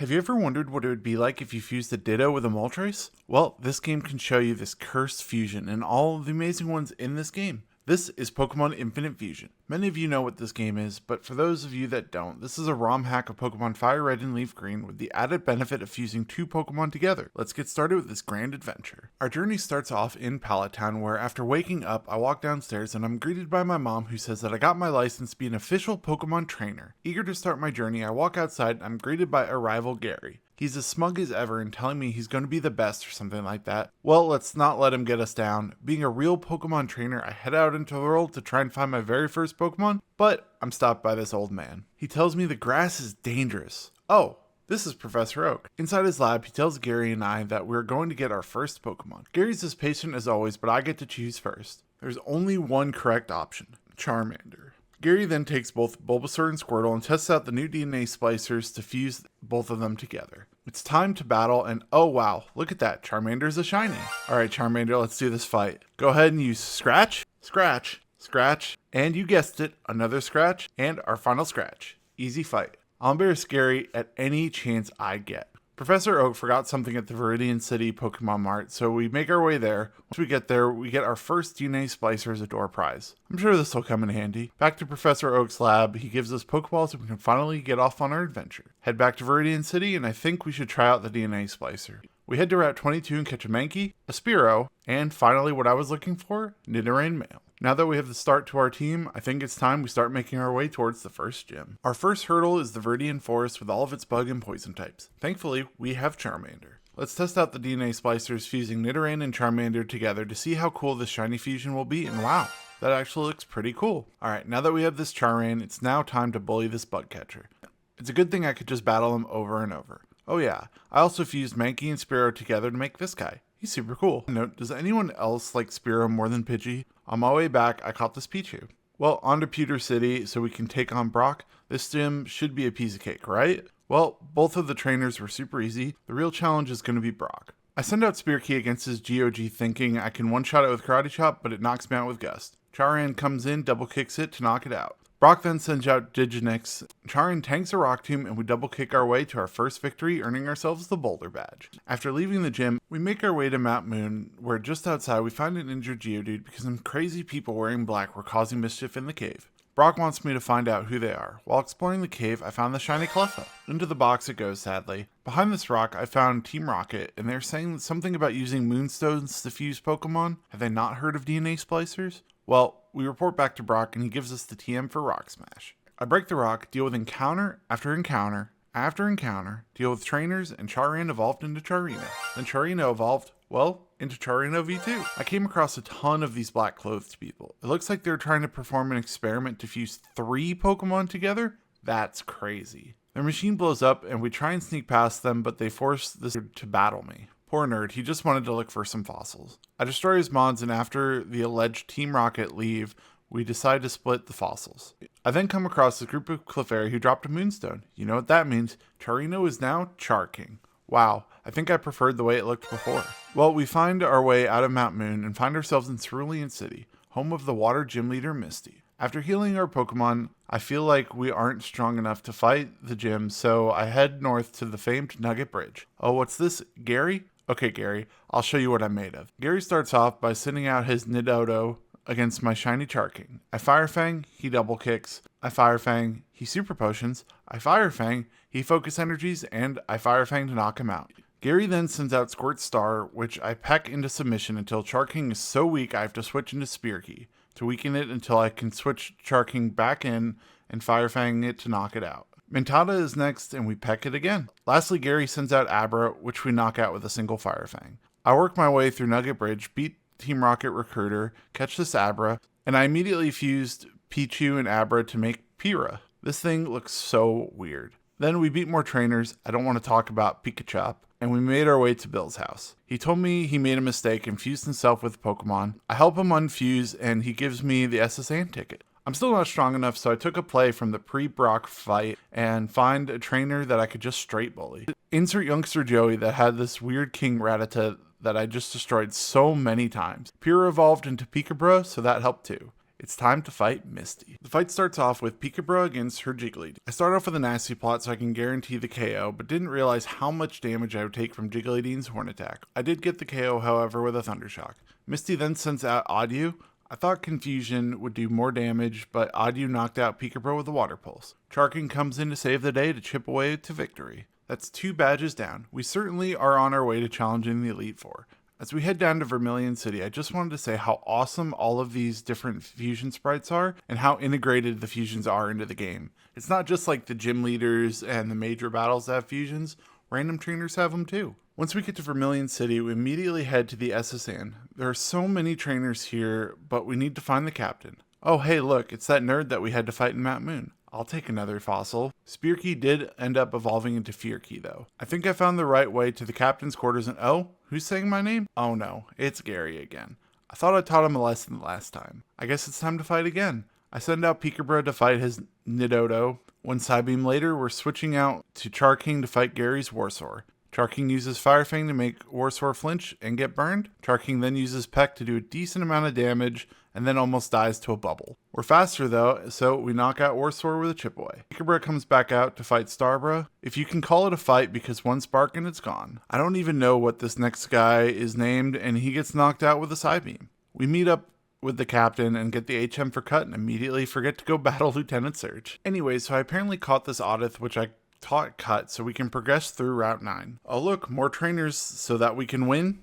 Have you ever wondered what it would be like if you fused a Ditto with a Moltres? Well, this game can show you this cursed fusion and all of the amazing ones in this game. This is Pokémon Infinite Fusion. Many of you know what this game is, but for those of you that don't, this is a ROM hack of Pokémon Fire Red and Leaf Green with the added benefit of fusing two Pokémon together. Let's get started with this grand adventure. Our journey starts off in Pallet Town, where after waking up, I walk downstairs and I'm greeted by my mom, who says that I got my license to be an official Pokémon trainer. Eager to start my journey, I walk outside and I'm greeted by our rival Gary. He's as smug as ever and telling me he's going to be the best or something like that. Well, let's not let him get us down. Being a real Pokemon trainer, I head out into the world to try and find my very first Pokemon, but I'm stopped by this old man. He tells me the grass is dangerous. Oh, this is Professor Oak. Inside his lab, he tells Gary and I that we're going to get our first Pokemon. Gary's as patient as always, but I get to choose first. There's only one correct option: Charmander. Gary then takes both Bulbasaur and Squirtle and tests out the new DNA splicers to fuse both of them together. It's time to battle, and oh wow, look at that, Charmander's a shiny. Alright Charmander, let's do this fight. Go ahead and use Scratch, Scratch, Scratch, and you guessed it, another Scratch, and our final Scratch. Easy fight. I'll embarrass Gary at any chance I get. Professor Oak forgot something at the Viridian City Pokemon Mart, so we make our way there. Once we get there, we get our first DNA Splicer as a door prize. I'm sure this will come in handy. Back to Professor Oak's lab, he gives us Pokeballs so we can finally get off on our adventure. Head back to Viridian City, and I think we should try out the DNA Splicer. We head to Route 22 and catch a Mankey, a Spearow, and finally what I was looking for, Nidoran male. Now that we have the start to our team, I think it's time we start making our way towards the first gym. Our first hurdle is the Viridian Forest with all of its bug and poison types. Thankfully, we have Charmander. Let's test out the DNA splicers fusing Nidoran and Charmander together to see how cool this shiny fusion will be, and wow, that actually looks pretty cool. Alright, now that we have this Charmander, it's now time to bully this bug catcher. It's a good thing I could just battle him over and over. Oh yeah, I also fused Mankey and Spearow together to make this guy. He's super cool. Note, does anyone else like Spearow more than Pidgey? On my way back, I caught this Pichu. Well, on to Pewter City so we can take on Brock. This gym should be a piece of cake, right? Well, both of the trainers were super easy. The real challenge is going to be Brock. I send out Spear Key against his GOG thinking I can one-shot it with Karate Chop, but it knocks me out with Gust. Charan comes in, double kicks it to knock it out. Brock then sends out Diginix. Charan tanks a Rock Tomb, and we double kick our way to our first victory, earning ourselves the Boulder Badge. After leaving the gym, we make our way to Mount Moon, where just outside we find an injured Geodude because some crazy people wearing black were causing mischief in the cave. Brock wants me to find out who they are. While exploring the cave, I found the shiny Cleffa. Into the box it goes, sadly. Behind this rock, I found Team Rocket, and they're saying something about using moonstones to fuse Pokemon. Have they not heard of DNA splicers? Well, we report back to Brock and he gives us the TM for Rock Smash. I break the rock, deal with encounter after encounter after encounter, deal with trainers, and Charan evolved into Charino. Then Charino evolved, well, into Charino V2. I came across a ton of these black clothed people. It looks like they're trying to perform an experiment to fuse 3 Pokemon together. That's crazy. Their machine blows up and we try and sneak past them, but they force this to battle me. Poor nerd, he just wanted to look for some fossils. I destroy his mods, and after the alleged Team Rocket leave, we decide to split the fossils. I then come across a group of Clefairy who dropped a Moonstone. You know what that means. Charino is now Charking. Wow, I think I preferred the way it looked before. Well, we find our way out of Mount Moon and find ourselves in Cerulean City, home of the Water Gym Leader Misty. After healing our Pokemon, I feel like we aren't strong enough to fight the gym, so I head north to the famed Nugget Bridge. Oh, what's this? Gary? Okay, Gary, I'll show you what I'm made of. Gary starts off by sending out his Nidodo against my shiny Charking. I Fire Fang, he double kicks. I Fire Fang, he Super Potions. I Fire Fang, he Focus Energies, and I Fire Fang to knock him out. Gary then sends out Squirt Star, which I peck into submission until Charking is so weak I have to switch into Spear Key to weaken it until I can switch Charking back in and Fire Fang it to knock it out. Mentada is next, and we peck it again. Lastly, Gary sends out Abra, which we knock out with a single Fire Fang. I work my way through Nugget Bridge, beat Team Rocket Recruiter, catch this Abra, and I immediately fused Pichu and Abra to make Pira. This thing looks so weird. Then we beat more trainers, I don't want to talk about Pikachu, and we made our way to Bill's house. He told me he made a mistake and fused himself with Pokemon. I help him unfuse, and he gives me the SSN ticket. I'm still not strong enough, so I took a play from the pre-Brock fight and find a trainer that I could just straight bully. Insert youngster Joey that had this weird King Rattata that I just destroyed so many times. Pira evolved into Peekabra, so that helped too. It's time to fight Misty. The fight starts off with Peekabra against her Jiggly. I start off with a nasty plot so I can guarantee the KO, but didn't realize how much damage I would take from Jigglydean's horn attack. I did get the KO, however, with a Thundershock. Misty then sends out Audio. I thought Confusion would do more damage, but Audio knocked out Peekabra with a Water Pulse. Charking comes in to save the day to chip away to victory. That's 2 badges down. We certainly are on our way to challenging the Elite Four. As we head down to Vermilion City, I just wanted to say how awesome all of these different fusion sprites are and how integrated the fusions are into the game. It's not just like the gym leaders and the major battles that have fusions, random trainers have them too. Once we get to Vermilion City, we immediately head to the SSN. There are so many trainers here, but we need to find the captain. Oh hey look, it's that nerd that we had to fight in Mount Moon. I'll take another fossil. Spearkey did end up evolving into Fearkey though. I think I found the right way to the captain's quarters and oh, who's saying my name? Oh no, it's Gary again. I thought I taught him a lesson last time. I guess it's time to fight again. I send out Peekabra to fight his Nidodo. One Psybeam later, we're switching out to Charking to fight Gary's Warsaw. Charking uses Fire Fang to make Warsaw flinch and get burned. Charking then uses Peck to do a decent amount of damage and then almost dies to a bubble. We're faster though, so we knock out Warsaw with a chip away. Peekabra comes back out to fight Starbra. If you can call it a fight because one spark and it's gone. I don't even know what this next guy is named and he gets knocked out with a Psybeam. We meet up with the captain and get the HM for cut and immediately forget to go battle Lieutenant Surge. Anyway, so I apparently caught this Audith, which I taught cut so we can progress through Route 9. Oh look, more trainers so that we can win,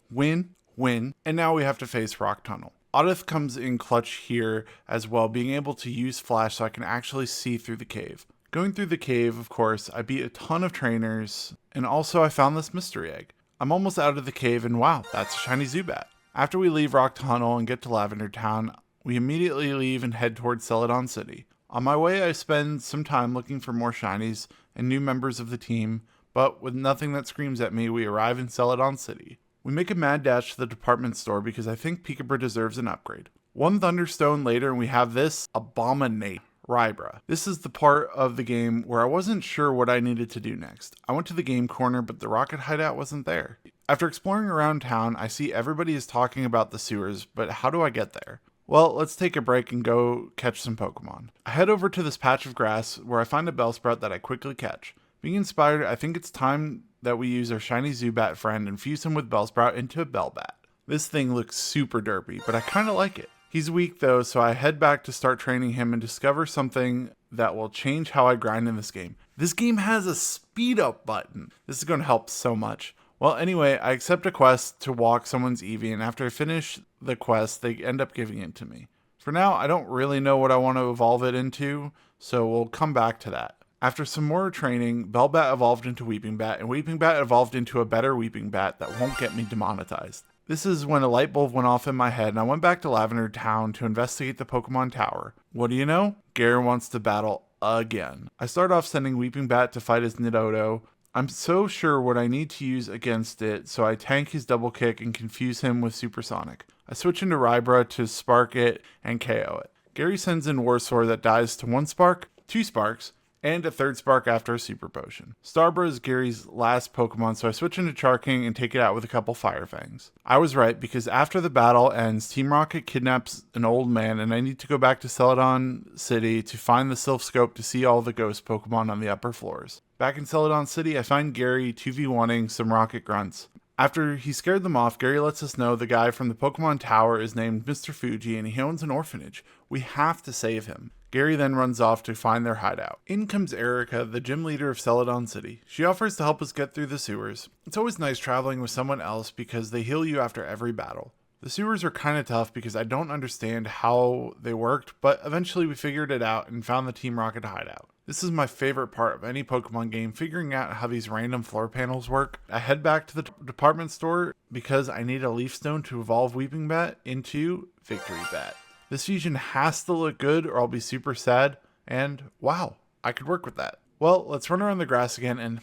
and now we have to face Rock Tunnel. Audith comes in clutch here as well, being able to use flash so I can actually see through the cave. Going through the cave, of course, I beat a ton of trainers, and also I found this mystery egg. I'm almost out of the cave and wow, that's a shiny Zubat. After we leave Rock Tunnel and get to Lavender Town, we immediately leave and head towards Celadon City. On my way, I spend some time looking for more shinies and new members of the team, but with nothing that screams at me, we arrive in Celadon City. We make a mad dash to the department store because I think Peekabra deserves an upgrade. One Thunderstone later and we have this Abominate Rybra. This is the part of the game where I wasn't sure what I needed to do next. I went to the game corner, but the rocket hideout wasn't there. After exploring around town, I see everybody is talking about the sewers, but how do I get there? Well, let's take a break and go catch some Pokemon. I head over to this patch of grass where I find a Bellsprout that I quickly catch. Being inspired, I think it's time that we use our shiny Zubat friend and fuse him with Bellsprout into a Bellbat. This thing looks super derpy, but I kinda like it. He's weak though, so I head back to start training him and discover something that will change how I grind in this game. This game has a speed up button. This is gonna help so much. Well, anyway, I accept a quest to walk someone's Eevee, and after I finish the quest, they end up giving it to me. For now, I don't really know what I want to evolve it into, so we'll come back to that. After some more training, Bellbat evolved into Weeping Bat, and Weeping Bat evolved into a better Weeping Bat that won't get me demonetized. This is when a light bulb went off in my head, and I went back to Lavender Town to investigate the Pokemon Tower. What do you know? Gary wants to battle again. I start off sending Weeping Bat to fight his Nidodo. I'm so sure what I need to use against it, so I tank his double kick and confuse him with Supersonic. I switch into Rybra to spark it and KO it. Gary sends in Warsaw that dies to 1 spark, 2 sparks, and a 3rd spark after a super potion. Starbra is Gary's last Pokemon, so I switch into Charking and take it out with a couple Fire Fangs. I was right, because after the battle ends, Team Rocket kidnaps an old man, and I need to go back to Celadon City to find the Sylph Scope to see all the ghost Pokemon on the upper floors. Back in Celadon City, I find Gary 2v1ing some Rocket Grunts. After he scared them off, Gary lets us know the guy from the Pokemon Tower is named Mr. Fuji and he owns an orphanage. We have to save him. Gary then runs off to find their hideout. In comes Erica, the gym leader of Celadon City. She offers to help us get through the sewers. It's always nice traveling with someone else because they heal you after every battle. The sewers are kind of tough because I don't understand how they worked, but eventually we figured it out and found the Team Rocket hideout. This is my favorite part of any Pokemon game, figuring out how these random floor panels work. I head back to the department store because I need a Leaf Stone to evolve Weeping Bat into Victory Bat. This fusion has to look good or I'll be super sad, and wow, I could work with that. Well, let's run around the grass again and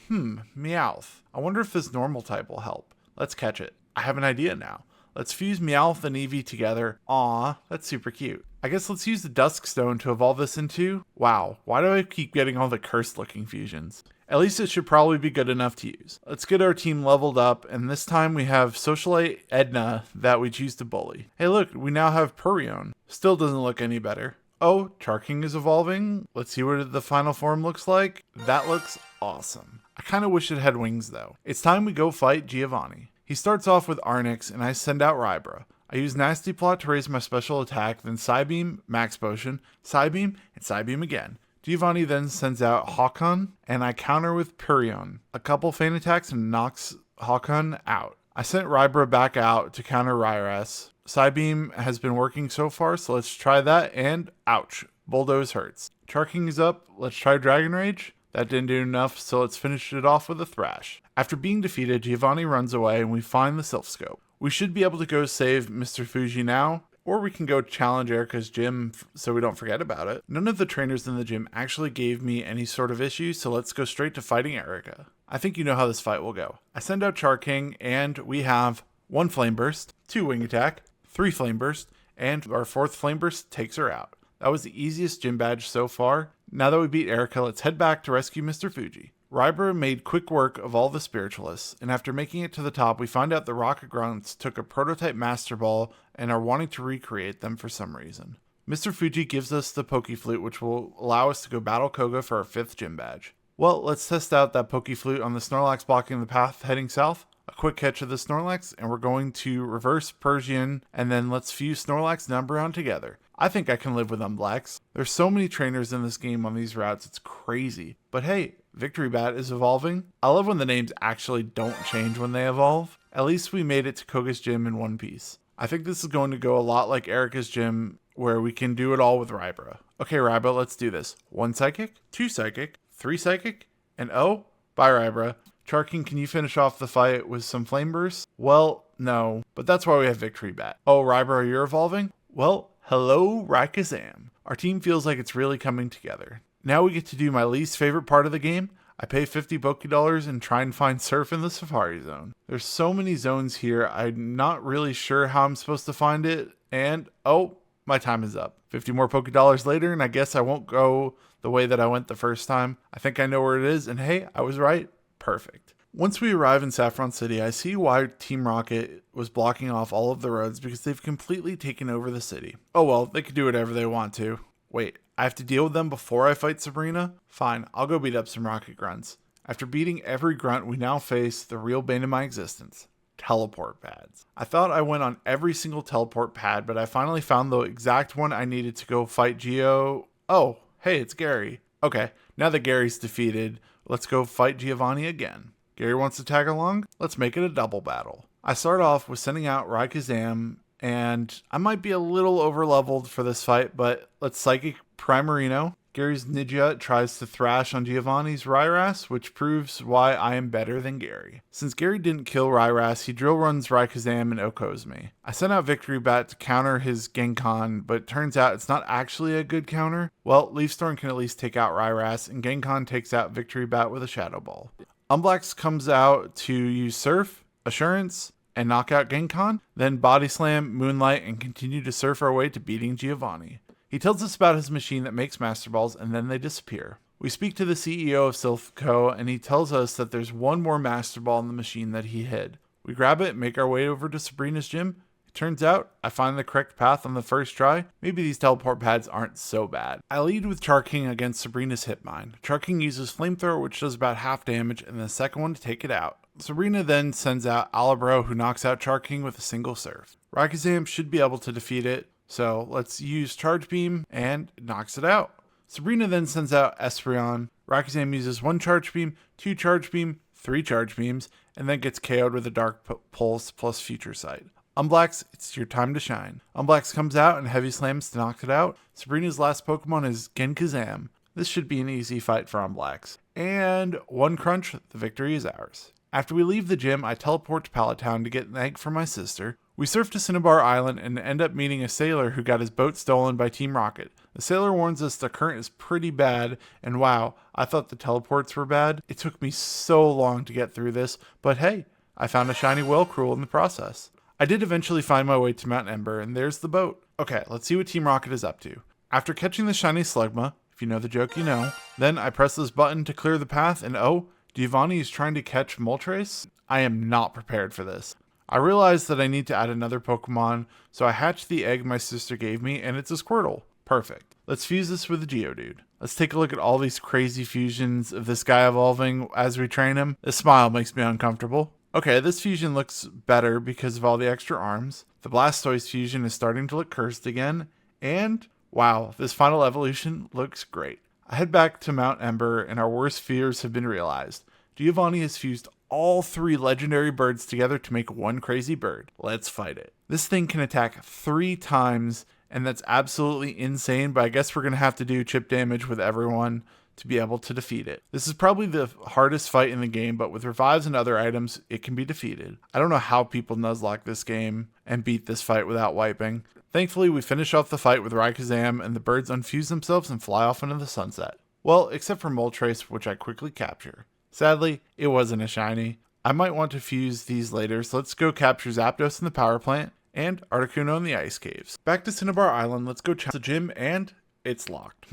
Meowth. I wonder if this normal type will help. Let's catch it. I have an idea now. Let's fuse Meowth and Eevee together. Aw, that's super cute. I guess let's use the Dusk Stone to evolve this into... Wow, why do I keep getting all the cursed looking fusions? At least it should probably be good enough to use. Let's get our team leveled up, and this time we have Socialite Edna that we choose to bully. Hey look, we now have Purrione. Still doesn't look any better. Oh, Charking is evolving. Let's see what the final form looks like. That looks awesome. I kind of wish it had wings though. It's time we go fight Giovanni. He starts off with Arnix and I send out Rybra. I use Nasty Plot to raise my special attack, then Psybeam, Max Potion, Psybeam, and Psybeam again. Giovanni then sends out Hawkon, and I counter with Purion. A couple feint attacks and knocks Hawkon out. I sent Rybra back out to counter Ryras. Psybeam has been working so far, so let's try that, and ouch, Bulldoze hurts. Charking is up, let's try Dragon Rage. That didn't do enough, so let's finish it off with a Thrash. After being defeated, Giovanni runs away and we find the Sylph Scope. We should be able to go save Mr. Fuji now, or we can go challenge Erica's gym so we don't forget about it. None of the trainers in the gym actually gave me any sort of issue, so let's go straight to fighting Erica. I think you know how this fight will go. I send out Charking, and we have 1 Flame Burst, 2 Wing Attack, 3 Flame Burst, and our 4th Flame Burst takes her out. That was the easiest gym badge so far. Now that we beat Erica, let's head back to rescue Mr. Fuji. Rybra made quick work of all the spiritualists, and after making it to the top, we find out the Rocket Grunts took a prototype Master Ball and are wanting to recreate them for some reason. Mr. Fuji gives us the Poke Flute, which will allow us to go battle Koga for our 5th gym badge. Well, let's test out that Poke Flute on the Snorlax blocking the path heading south. A quick catch of the Snorlax, and we're going to reverse Persian, and then let's fuse Snorlax and Umbreon together. I think I can live with Umblax. There's so many trainers in this game on these routes, it's crazy. But hey, Victory Bat is evolving. I love when the names actually don't change when they evolve. At least we made it to Koga's gym in one piece. I think this is going to go a lot like Erica's gym, where we can do it all with Rybra. Okay, Rybra, let's do this. 1 Psychic, 2 Psychic, 3 Psychic, and oh, bye Rybra. Charking, can you finish off the fight with some Flame Bursts? Well, no, but that's why we have Victory Bat. Oh, Rybra, you're evolving? Well, hello, Rykazam. Our team feels like it's really coming together. Now we get to do my least favorite part of the game. I pay 50 Pokédollars and try and find Surf in the Safari Zone. There's so many zones here, I'm not really sure how I'm supposed to find it, and oh, my time is up. 50 more Pokédollars later, and I guess I won't go the way that I went the first time. I think I know where it is, and hey, I was right. Perfect. Once we arrive in Saffron City, I see why Team Rocket was blocking off all of the roads because they've completely taken over the city. Oh well, they could do whatever they want to. Wait, I have to deal with them before I fight Sabrina? Fine, I'll go beat up some Rocket Grunts. After beating every grunt, we now face the real bane of my existence. Teleport pads. I thought I went on every single teleport pad, but I finally found the exact one I needed to go fight Geo. Oh, hey, it's Gary. Okay, now that Gary's defeated, let's go fight Giovanni again. Gary wants to tag along? Let's make it a double battle. I start off with sending out Rykazam, and I might be a little over-leveled for this fight, but let's Psychic Primarino. Gary's Ninja tries to thrash on Giovanni's Ryras, which proves why I am better than Gary. Since Gary didn't kill Ryras, he drill runs Rykazam and Okos me. I sent out Victory Bat to counter his Genkan, but it turns out it's not actually a good counter. Well, Leaf Storm can at least take out Ryras, and Genkan takes out Victory Bat with a Shadow Ball. Umblax comes out to use Surf, Assurance, and knock out Genkan, then Body Slam, Moonlight, and continue to surf our way to beating Giovanni. He tells us about his machine that makes Master Balls, and then they disappear. We speak to the CEO of Silphco, and he tells us that there's one more Master Ball in the machine that he hid. We grab it, make our way over to Sabrina's gym. It turns out, I find the correct path on the first try. Maybe these teleport pads aren't so bad. I lead with Charking against Sabrina's Hitmine. Charking uses Flamethrower, which does about half damage, and the second one to take it out. Sabrina then sends out Alabro, who knocks out Charking with a single Surf. Rykazam should be able to defeat it, so let's use Charge Beam, and it knocks it out. Sabrina then sends out Espeon. Rykazam uses 1 Charge Beam, 2 Charge Beam, 3 Charge Beams, and then gets KO'd with a Dark Pulse plus Future Sight. Umblax, it's your time to shine. Umblax comes out and Heavy Slams to knock it out. Sabrina's last Pokemon is Genkazam. This should be an easy fight for Umblax. And 1 crunch, the victory is ours. After we leave the gym, I teleport to Pallet Town to get an egg for my sister. We surf to Cinnabar Island and end up meeting a sailor who got his boat stolen by Team Rocket. The sailor warns us the current is pretty bad, and wow, I thought the teleports were bad. It took me so long to get through this, but hey, I found a shiny Whelcruel in the process. I did eventually find my way to Mount Ember, and there's the boat. Okay, let's see what Team Rocket is up to. After catching the shiny Slugma, if you know the joke, you know, then I press this button to clear the path, and oh, Giovanni is trying to catch Moltres? I am not prepared for this. I realized that I need to add another Pokemon, so I hatched the egg my sister gave me, and it's a Squirtle. Perfect. Let's fuse this with a Geodude. Let's take a look at all these crazy fusions of this guy evolving as we train him. This smile makes me uncomfortable. Okay, this fusion looks better because of all the extra arms. The Blastoise fusion is starting to look cursed again. And, wow, this final evolution looks great. I head back to Mount Ember and our worst fears have been realized. Giovanni has fused all 3 legendary birds together to make one crazy bird. Let's fight it. This thing can attack 3 times, and that's absolutely insane, but I guess we're going to have to do chip damage with everyone to be able to defeat it. This is probably the hardest fight in the game, but with revives and other items, it can be defeated. I don't know how people nuzlocke this game and beat this fight without wiping. Thankfully, we finish off the fight with Rayquaza, and the birds unfuse themselves and fly off into the sunset. Well, except for Moltres, which I quickly capture. Sadly, it wasn't a shiny. I might want to fuse these later, so let's go capture Zapdos in the power plant and Articuno in the ice caves. Back to Cinnabar Island, let's go check the gym, and it's locked.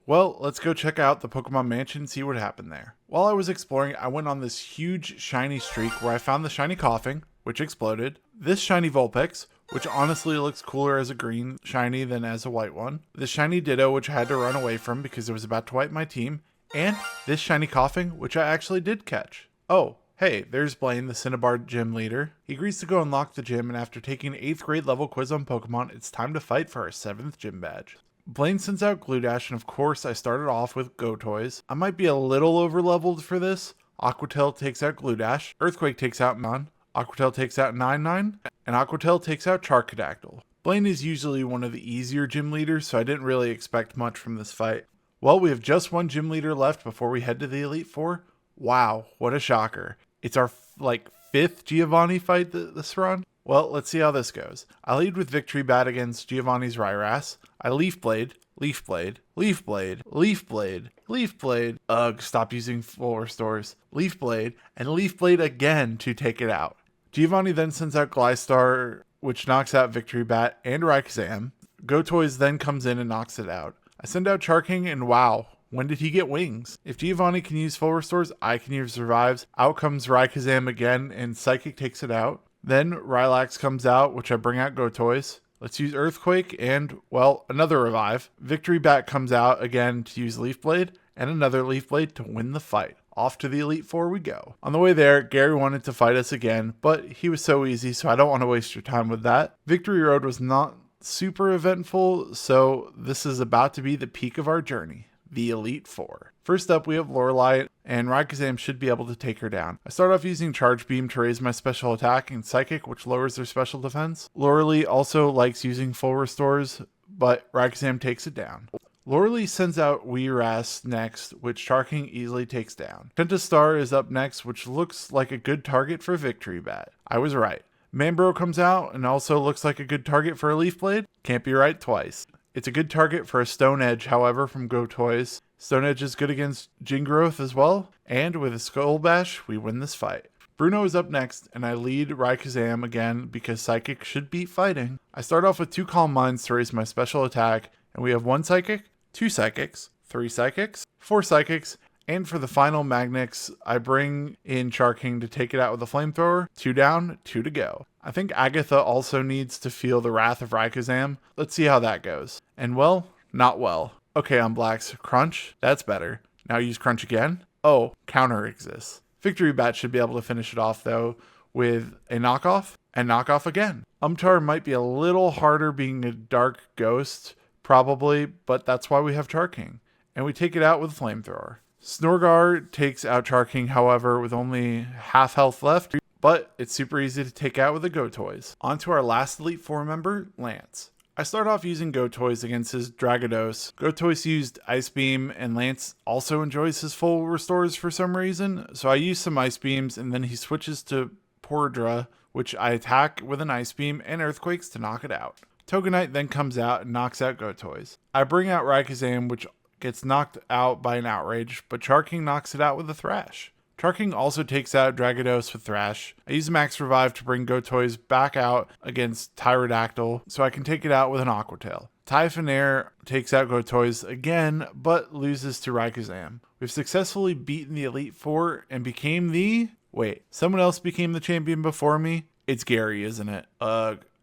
Well, let's go check out the Pokemon Mansion and see what happened there. While I was exploring, I went on this huge shiny streak where I found the shiny Coughing, which exploded, this shiny Vulpix, which honestly looks cooler as a green shiny than as a white one, this shiny Ditto, which I had to run away from because it was about to wipe my team, and this shiny Coughing, which I actually did catch. Oh, hey, there's Blaine, the Cinnabar gym leader. He agrees to go unlock the gym, and after taking an 8th grade level quiz on Pokemon, it's time to fight for our 7th gym badge. Blaine sends out Gludash, and of course I started off with Gotoys. I might be a little over leveled for this. Aquatail takes out Gludash, Earthquake takes out Mon, Aquatail takes out 9-9, and Aquatail takes out Charcadactyl. Blaine is usually one of the easier gym leaders, so I didn't really expect much from this fight. Well, we have just one gym leader left before we head to the Elite Four. Wow, what a shocker. It's our 5th Giovanni fight this run. Well, let's see how this goes. I lead with Victory Bat against Giovanni's Ryras. I Leaf Blade, Leaf Blade, Leaf Blade, Leaf Blade, Leaf Blade. Ugh, stop using full restores. Leaf Blade, and Leaf Blade again to take it out. Giovanni then sends out Glystar, which knocks out Victory Bat and Rayquaza. Gotoys then comes in and knocks it out. I send out Charking, and wow, when did he get wings? If Giovanni can use full restores, I can use revives. Out comes Rayquaza again, and Psychic takes it out. Then Rylax comes out, which I bring out Gotoys. Let's use Earthquake and, well, another revive. Victory Bat comes out again to use Leaf Blade, and another Leaf Blade to win the fight. Off to the Elite Four we go. On the way there, Gary wanted to fight us again, but he was so easy, so I don't want to waste your time with that. Victory Road was not super eventful, so this is about to be the peak of our journey. The Elite Four. First up, we have Lorelei, and Rayquaza should be able to take her down. I start off using Charge Beam to raise my special attack, and Psychic, which lowers their special defense. Lorelei also likes using full restores, but Rayquaza takes it down. Lorelei sends out Weerass next, which Charking easily takes down. Pentastar is up next, which looks like a good target for Victory Bat. I was right. Manbro comes out and also looks like a good target for a Leaf Blade. Can't be right twice. It's a good target for a Stone Edge, however, from Gotoys. Stone Edge is good against Gingrowth as well, and with a Skull Bash, we win this fight. Bruno is up next, and I lead Rayquaza again because Psychic should beat fighting. I start off with 2 Calm Minds to raise my special attack, and we have 1 Psychic, 2 Psychics, 3 Psychics, 4 Psychics, and for the final Magnix, I bring in Charking to take it out with a Flamethrower. 2 down, 2 to go. I think Agatha also needs to feel the wrath of Rayquaza. Let's see how that goes. And well, not well. Okay, on Blacks, Crunch, that's better. Now use Crunch again. Oh, counter exists. Victory Bat should be able to finish it off though with a knockoff and knockoff again. Umtar might be a little harder being a dark ghost, probably, but that's why we have Charking. And we take it out with Flamethrower. Snorgar takes out Charking, however, with only half health left, but it's super easy to take out with the Gotoys. On to our last Elite Four member, Lance. I start off using Gotoys against his Dragados. Gotoys used Ice Beam, and Lance also enjoys his full restores for some reason, so I use some Ice Beams, and then he switches to Pordra, which I attack with an Ice Beam and Earthquakes to knock it out. Togonite then comes out and knocks out Gotoys. I bring out Rayquaza, which gets knocked out by an Outrage, but Charking knocks it out with a Thrash. Charking also takes out Dragados with Thrash. I use Max Revive to bring Gotoys back out against Pterodactyl, so I can take it out with an Aquatail. Typhanair takes out Gotoys again, but loses to Rayquaza. We've successfully beaten the Elite Four and became the... Wait, someone else became the champion before me? It's Gary, isn't it?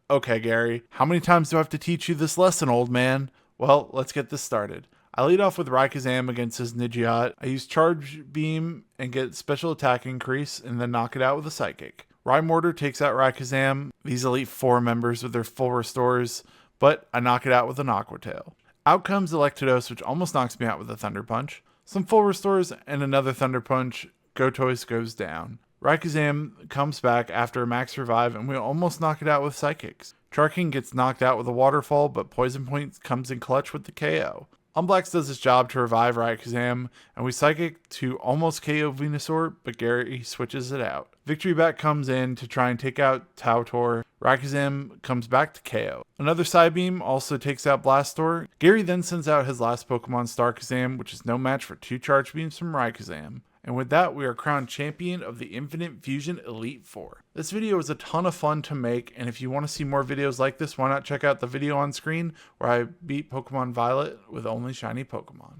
Okay, Gary. How many times do I have to teach you this lesson, old man? Well, let's get this started. I lead off with Rayquaza against his Nigiot. I use Charge Beam and get special attack increase and then knock it out with a Psychic. Rymortar takes out Rayquaza, these Elite Four members with their full restores, but I knock it out with an Aqua Tail. Out comes Electados, which almost knocks me out with a Thunder Punch. Some full restores and another Thunder Punch. Gotoise goes down. Rayquaza comes back after a max revive and we almost knock it out with Psychics. Charking gets knocked out with a Waterfall, but Poison Point comes in clutch with the KO. Umblax does his job to revive Rayquaza, and we Psychic to almost KO Venusaur, but Gary switches it out. Victory Bat comes in to try and take out Tautor. Rayquaza comes back to KO. Another Psybeam also takes out Blastoise. Gary then sends out his last Pokemon, Starkazam, which is no match for 2 Charge Beams from Rayquaza. And with that, we are crowned champion of the Infinite Fusion Elite Four. This video was a ton of fun to make, and if you want to see more videos like this, why not check out the video on screen where I beat Pokemon Violet with only shiny Pokemon.